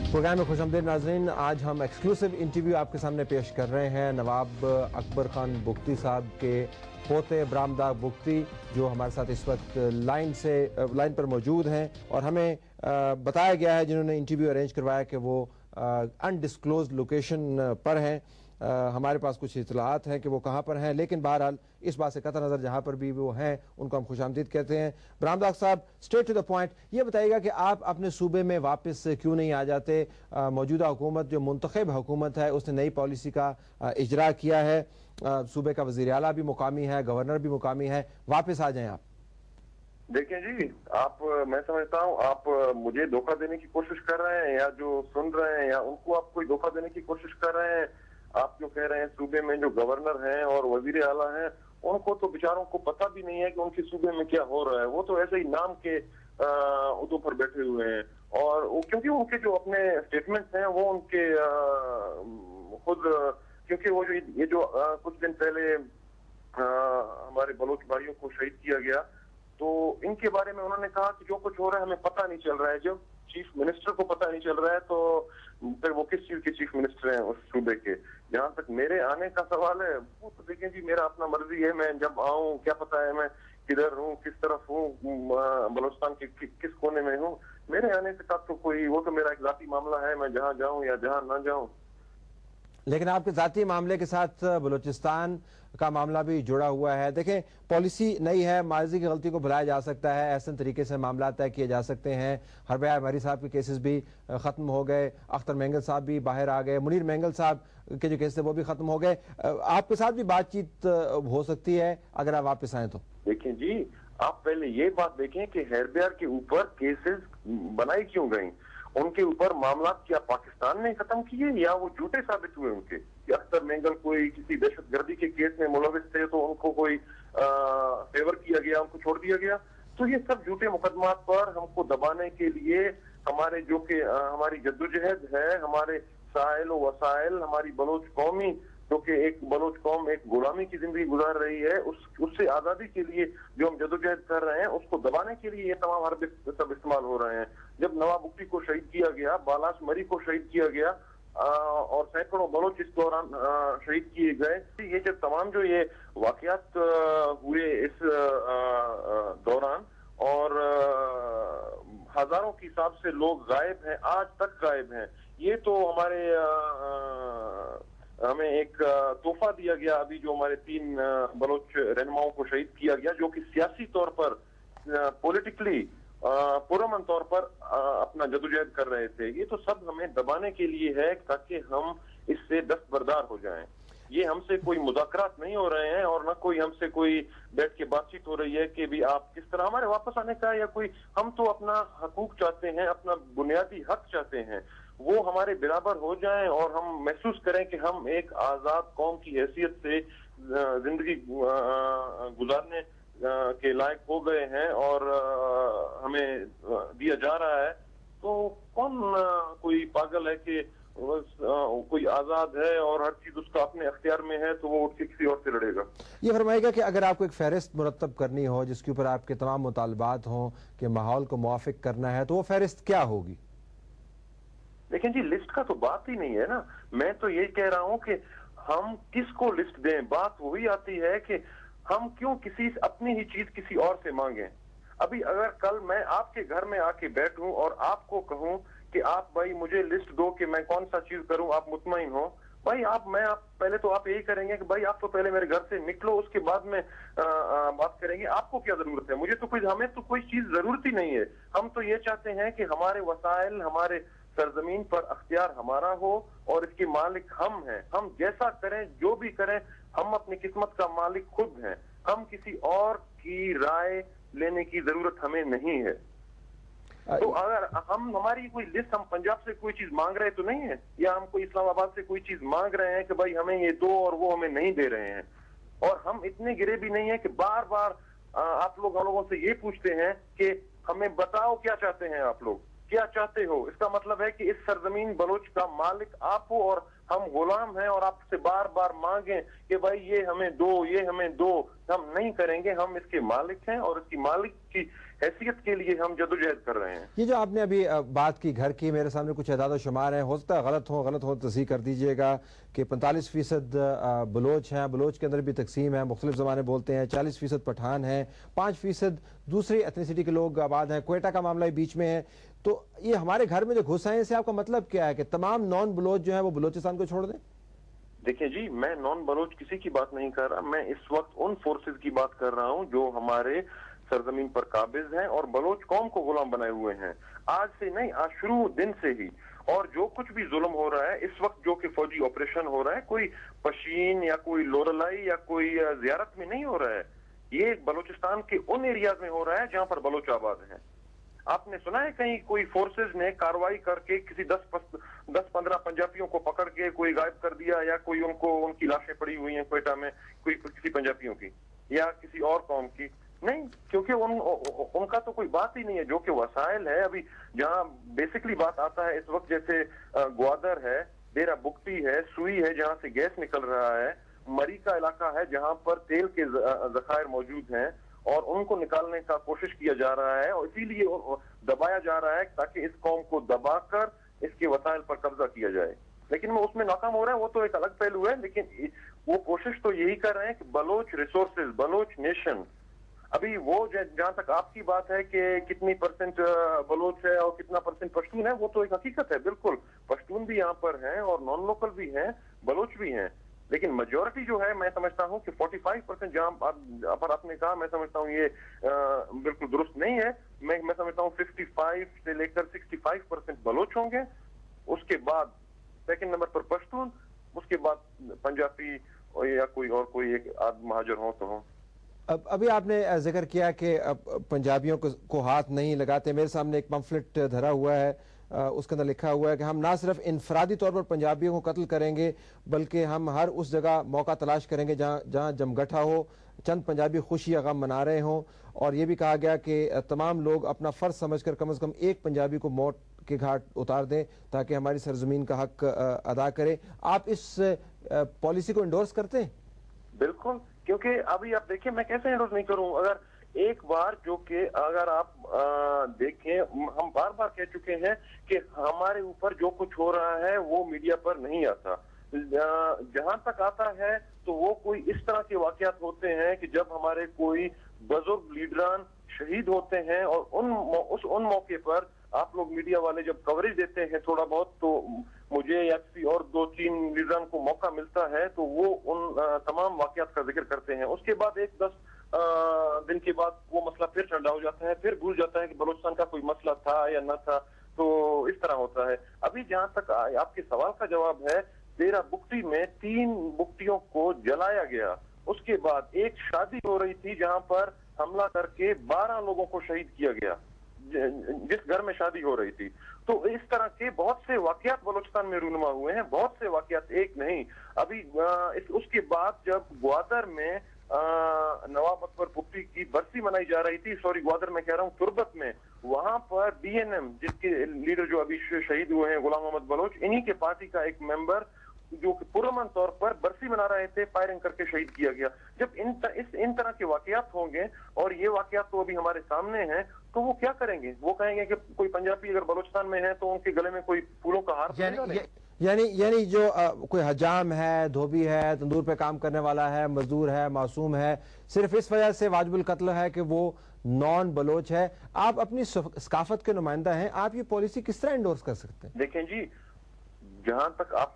Programme में खुशामदीद नाज़रीन। आज हम एक्सक्लूसिव इंटरव्यू आपके सामने पेश कर रहे हैं नवाब अकबर खान बुख्ती साहब के पोते बरामदा बुख्ती, जो हमारे साथ इस वक्त लाइन पर मौजूद हैं, और हमें बताया गया है जिन्होंने इंटरव्यू अरेंज करवाया कि वो अनडिस्क्लोज्ड लोकेशन पर हैं। हमारे पास कुछ इतलात हैं कि वो कहाँ पर हैं, लेकिन बहरहाल इस बात से कतई नज़र जहाँ पर भी वो हैं उनको हम खुशामदीद कहते हैं। बरामदा साहब, स्ट्रेट टू द पॉइंट, ये बताइएगा कि आप अपने सूबे में वापस क्यों नहीं आ जाते? मौजूदा हुकूमत जो मुंतखब हुकूमत है उसने नई पॉलिसी का इजरा किया है, सूबे का वज़ीर आला भी मुकामी है, गवर्नर भी मुकामी है, वापस आ जाएं आप। देखिए जी, मैं समझता हूँ आप मुझे धोखा देने की कोशिश कर रहे हैं, या जो सुन रहे हैं या उनको आप कोई धोखा देने की कोशिश कर रहे हैं। आप जो कह रहे हैं सूबे में जो गवर्नर हैं और वजीर आला हैं, उनको तो बेचारों को पता भी नहीं है कि उनके सूबे में क्या हो रहा है। वो तो ऐसे ही नाम के उदों पर बैठे हुए हैं, और वो क्योंकि उनके जो अपने स्टेटमेंट्स हैं वो उनके खुद, क्योंकि वो ये जो कुछ दिन पहले हमारे बलोच भाइयों को शहीद किया गया, तो इनके बारे में उन्होंने कहा कि जो कुछ हो रहा है हमें पता नहीं चल रहा है। जब चीफ मिनिस्टर को पता नहीं चल रहा है तो फिर वो किस चीज के चीफ मिनिस्टर हैं उस सूबे के? जहां तक मेरे आने का सवाल है, वो तो देखें जी, मेरा अपना मर्जी है, मैं जब आऊं क्या पता है मैं किधर हूँ, किस तरफ हूँ, बलूचिस्तान के किस कोने में हूँ। मेरे आने से का तो कोई, वो तो मेरा एक जाती मामला है, मैं जहाँ जाऊँ या जहाँ ना जाऊँ। लेकिन आपके ज़ाती मामले के साथ बलूचिस्तान का मामला भी जुड़ा हुआ है। देखें, पॉलिसी नई है, माजी की गलती को भुलाया जा सकता है, ऐसे तरीके से मामला तय किए जा सकते हैं। हरबया अमरी साहब के केसेस भी ख़त्म हो गए, अख्तर मेंगल साहब भी बाहर आ गए, मुनीर मेंगल साहब के जो केस थे वो भी ख़त्म हो गए। आपके साथ भी बातचीत हो सकती है अगर आप वापस आए तो। देखिए जी, आप पहले ये बात देखें कि हेरबियार के ऊपर केसेस बनाई क्यों गई? उनके ऊपर मामला क्या पाकिस्तान ने खत्म किए या वो झूठे साबित हुए उनके? कि अख्तर मेंगल कोई किसी दहशतगर्दी के केस में मुलविस थे तो उनको कोई फेवर किया गया, उनको छोड़ दिया गया? तो ये सब झूठे मुकदमात पर हमको दबाने के लिए हमारे जो कि हमारी जद्दोजहद है, हमारे साइल व वसाइल, हमारी बलोच कौमी जो कि एक बलोच कौम एक गुलामी की जिंदगी गुजार रही है, उससे आजादी के लिए जो हम जदोजहद कर रहे हैं, उसको दबाने के लिए ये तमाम हरबे सब इस्तेमाल हो रहे हैं। जब नवाब बुख्ती को शहीद किया गया, बालाश मरी को शहीद किया गया, और सैकड़ों बलोच इस दौरान शहीद किए गए, ये जब तमाम जो ये वाकयात हुए इस दौरान, और हजारों के हिसाब से लोग गायब हैं, आज तक गायब हैं। ये तो हमें एक तोहफा दिया गया अभी, जो हमारे 3 बलोच रहनुमाओं को शहीद किया गया, जो कि सियासी तौर पर, पॉलिटिकली पुरअमन तौर पर अपना जदोजहद कर रहे थे। ये तो सब हमें दबाने के लिए है ताकि हम इससे दस्तबरदार हो जाएं। ये हमसे कोई मुज़ाकरात नहीं हो रहे हैं, और ना कोई हमसे कोई बैठ के बातचीत हो रही है कि भी आप किस तरह हमारे वापस आने का, या कोई, हम तो अपना हकूक चाहते हैं, अपना बुनियादी हक चाहते हैं, वो हमारे बराबर हो जाएं और हम महसूस करें कि हम एक आजाद कौम की हैसियत से जिंदगी गुजारने के लायक हो गए हैं और हमें दिया जा रहा है। तो कौन कोई पागल है कि कोई आजाद है और हर चीज उसका अपने अख्तियार में है तो वो उठ के किसी और से लड़ेगा? ये फरमाएगा कि अगर आपको एक फहरिस्त मुरतब करनी हो जिसके ऊपर आपके तमाम मुतालबात हों कि माहौल को मुआफिक करना है, तो वो फहरिस्त क्या होगी? लेकिन जी, लिस्ट का तो बात ही नहीं है ना। मैं तो ये कह रहा हूं कि हम किसको लिस्ट दें। बात वही आती है कि हम क्यों किसी अपनी ही चीज किसी और से मांगें। अभी अगर कल मैं आपके घर में आके बैठूं और आपको कहूं कि आप भाई मुझे लिस्ट दो कि मैं कौन सा चीज करूं, आप मुतमईन हो, भाई आप पहले तो आप यही करेंगे कि भाई आप तो पहले मेरे घर से निकलो, उसके बाद में बात करेंगे। आपको क्या जरूरत है? हमें तो कोई चीज जरूरत ही नहीं है। हम तो ये चाहते हैं कि हमारे वसाइल, हमारे सरजमीन पर अख्तियार हमारा हो और इसके मालिक हम हैं। हम जैसा करें, जो भी करें, हम अपनी किस्मत का मालिक खुद हैं। हम किसी और की राय लेने की जरूरत हमें नहीं है। तो अगर हमारी कोई लिस्ट, हम पंजाब से कोई चीज मांग रहे तो नहीं है, या हम कोई इस्लामाबाद से कोई चीज मांग रहे हैं कि भाई हमें ये दो और वो हमें नहीं दे रहे हैं। और हम इतने गिरे भी नहीं है कि बार बार आप लोगों से ये पूछते हैं कि हमें बताओ क्या चाहते हैं, आप लोग क्या चाहते हो। इसका मतलब है कि इस सरजमीन बलोच का मालिक आप हो और हम गुलाम हैं, और आपसे बार बार मांगें कि भाई ये हमें दो, ये हमें दो। हम नहीं करेंगे, हम इसके मालिक हैं और इसकी मालिक की हैसियत के लिए हम जदोजहद कर रहे हैं। ये जो आपने अभी बात की घर की, मेरे सामने कुछ अदाद शुमार हैं, हो सकता है गलत हो तस्दीक कर दीजिएगा कि 45% बलोच हैं, बलोच के अंदर भी तकसीम है, मुख्तलिफ ज़बानें बोलते हैं, 40% पठान हैं, 5% दूसरी एथनिसिटी के लोग आबाद हैं, क्वेटा का मामला बीच में है। तो ये हमारे घर में जो घुस आए, इससे आपका मतलब क्या है कि तमाम नॉन बलोच जो है वो बलोचिस्तान को छोड़ दें? देखिए जी, मैं नॉन बलोच किसी की बात नहीं कर रहा, मैं इस वक्त उन फोर्सेस की बात कर रहा हूं जो हमारे सरजमीन पर काबिज हैं और बलोच कौम को गुलाम बनाए हुए हैं। आज से नहीं, आज शुरू दिन से ही। और जो कुछ भी जुल्म हो रहा है इस वक्त, जो कि फौजी ऑपरेशन हो रहा है, कोई पशीन या कोई लोरलाई या कोई जियारत में नहीं हो रहा है। ये बलोचिस्तान के उन एरियाज में हो रहा है जहां पर बलोच आबाद हैं। आपने सुना है कहीं कोई फोर्सेज ने कार्रवाई करके किसी 10-15 पंजाबियों को पकड़ के कोई गायब कर दिया, या कोई उनकी लाशें पड़ी हुई हैं क्वेटा में कोई किसी पंजाबियों की या किसी और कौम की? नहीं, क्योंकि उनका तो कोई बात ही नहीं है। जो कि वसाइल है, अभी जहां बेसिकली बात आता है इस वक्त, जैसे ग्वादर है, डेरा बुगटी है, सुई है जहां से गैस निकल रहा है, मरी का इलाका है जहां पर तेल के जखायर मौजूद हैं और उनको निकालने का कोशिश किया जा रहा है, और इसीलिए दबाया जा रहा है ताकि इस कौम को दबाकर इसके वसाइल पर कब्जा किया जाए। लेकिन वो उसमें नाकाम हो रहा है, वो तो एक अलग पहलू है। लेकिन वो कोशिश तो यही कर रहे हैं कि बलोच रिसोर्सेज, बलोच नेशन, अभी वो जहां तक आपकी बात है कि कितनी परसेंट बलोच है और कितना परसेंट पश्तून है, वो तो एक हकीकत है। बिल्कुल पश्तून भी यहाँ पर हैं और नॉन लोकल भी हैं, बलोच भी हैं। लेकिन मेजोरिटी जो है, मैं समझता हूँ कि 45% जहां पर आपने कहा, मैं समझता हूँ ये बिल्कुल दुरुस्त नहीं है। मैं समझता हूँ 55 से लेकर 65% बलोच होंगे, उसके बाद सेकंड नंबर पर पश्तून, उसके बाद पंजाबी या कोई एक आदमी महाजर हो तो हो। अब अभी आपने जिक्र किया कि पंजाबियों को हाथ नहीं लगाते। मेरे सामने एक पम्फलेट धरा हुआ है, उसके अंदर लिखा हुआ है कि हम ना सिर्फ इनफरादी तौर पर पंजाबियों को कत्ल करेंगे, बल्कि हम हर उस जगह मौका तलाश करेंगे जहां जमगठा हो, चंद पंजाबी खुशी या गम मना रहे हों। और ये भी कहा गया कि तमाम लोग अपना फ़र्ज समझकर कम से कम एक पंजाबी को मौत के घाट उतार दें ताकि हमारी सरजमीन का हक अदा करें। आप इस पॉलिसी को इंडोर्स करते हैं? बिल्कुल, क्योंकि अभी आप देखिए, मैं कैसे इंडोर्स नहीं करूं। अगर एक बार, जो कि अगर आप देखें, हम बार बार कह चुके हैं कि हमारे ऊपर जो कुछ हो रहा है वो मीडिया पर नहीं आता। जहां तक आता है तो वो कोई इस तरह के वाकयात होते हैं कि जब हमारे कोई बुजुर्ग लीडरान शहीद होते हैं, और उन मौके पर आप लोग मीडिया वाले जब कवरेज देते हैं थोड़ा बहुत, तो मुझे या किसी और 2-3 लीडरान को मौका मिलता है तो वो उन तमाम वाकयात का जिक्र करते हैं। उसके बाद 1-10 दिन के बाद वो मसला फिर ठंडा हो जाता है, फिर भूल जाता है कि बलूचिस्तान का कोई मसला था या न था। तो इस तरह होता है। अभी जहां तक आपके सवाल का जवाब है, डेरा बुगटी में 3 बुगटियों को जलाया गया। उसके बाद एक शादी हो रही थी जहां पर हमला करके 12 लोगों को शहीद किया गया, जिस घर में शादी हो रही थी। तो इस तरह के बहुत से वाकयात बलूचिस्तान में रूनुमा हुए हैं, बहुत से वाकयात, एक नहीं। अभी उसके बाद जब ग्वादर में नवाब अकबर बुगटी की बरसी मनाई जा रही थी, सॉरी ग्वादर में कह रहा हूँ, तुर्बत में, वहां पर BNM जिसके लीडर जो अभी शहीद हुए हैं, गुलाम मोहम्मद बलोच, इन्हीं के पार्टी का एक मेंबर जो कि पुरअमन तौर पर बरसी मना रहे थे, फायरिंग करके शहीद किया गया। जब इन तरह के वाकयात होंगे, और ये वाकयात तो अभी हमारे सामने हैं, तो वो क्या करेंगे? वो कहेंगे कि कोई पंजाबी अगर बलूचिस्तान में है तो उनके गले में कोई फूलों का हार यानी जो कोई हजाम है, धोबी है, तंदूर पे काम करने वाला है, मजदूर है, मासूम है, सिर्फ इस वजह से वाजिबुल कत्ल है कि वो नॉन बलोच है। आप अपनी सकाफत के नुमाइंदा हैं, आप ये पॉलिसी किस तरह इंडोर्स कर सकते हैं? देखें जी, जहां तक आप